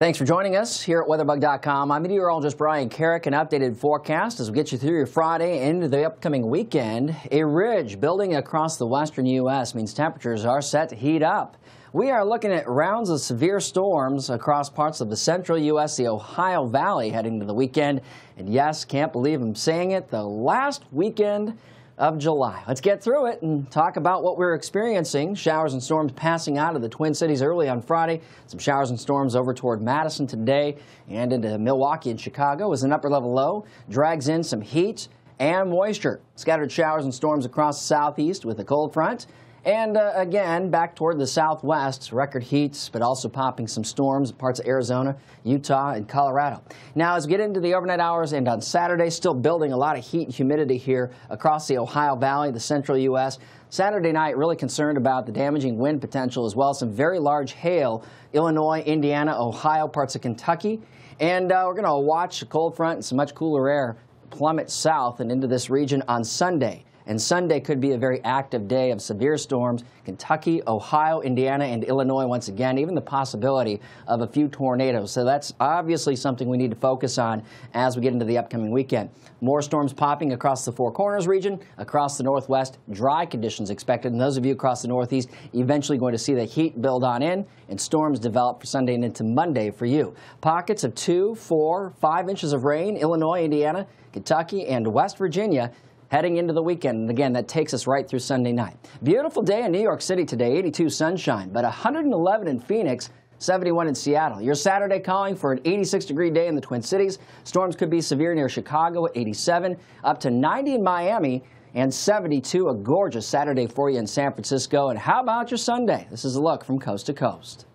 Thanks for joining us here at weatherbug.com. I'm meteorologist Brian Carrick. An updated forecast as we get you through your Friday into the upcoming weekend. A ridge building across the western U.S. means temperatures are set to heat up. We are looking at rounds of severe storms across parts of the central U.S., the Ohio Valley heading to the weekend. And yes, can't believe I'm saying it, the last weekend of July. Let's get through it and talk about what we're experiencing. Showers and storms passing out of the Twin Cities early on Friday. Some showers and storms over toward Madison today and into Milwaukee and Chicago as an upper level low drags in some heat and moisture. Scattered showers and storms across the southeast with a cold front. And again, back toward the southwest, record heats, but also popping some storms in parts of Arizona, Utah, and Colorado. Now, as we get into the overnight hours and on Saturday, still building a lot of heat and humidity here across the Ohio Valley, the central U.S. Saturday night, really concerned about the damaging wind potential as well as some very large hail, Illinois, Indiana, Ohio, parts of Kentucky. And we're going to watch a cold front and some much cooler air plummet south and into this region on Sunday. And Sunday could be a very active day of severe storms. Kentucky, Ohio, Indiana, and Illinois once again, even the possibility of a few tornadoes. So that's obviously something we need to focus on as we get into the upcoming weekend. More storms popping across the Four Corners region, across the northwest, dry conditions expected. And those of you across the northeast, eventually going to see the heat build on in and storms develop for Sunday and into Monday for you. Pockets of 2, 4, 5 inches of rain, Illinois, Indiana, Kentucky, and West Virginia heading into the weekend. And again, that takes us right through Sunday night. Beautiful day in New York City today, 82 sunshine, but 111 in Phoenix, 71 in Seattle. Your Saturday calling for an 86-degree day in the Twin Cities. Storms could be severe near Chicago at 87, up to 90 in Miami, and 72, a gorgeous Saturday for you in San Francisco. And how about your Sunday? This is a look from coast to coast.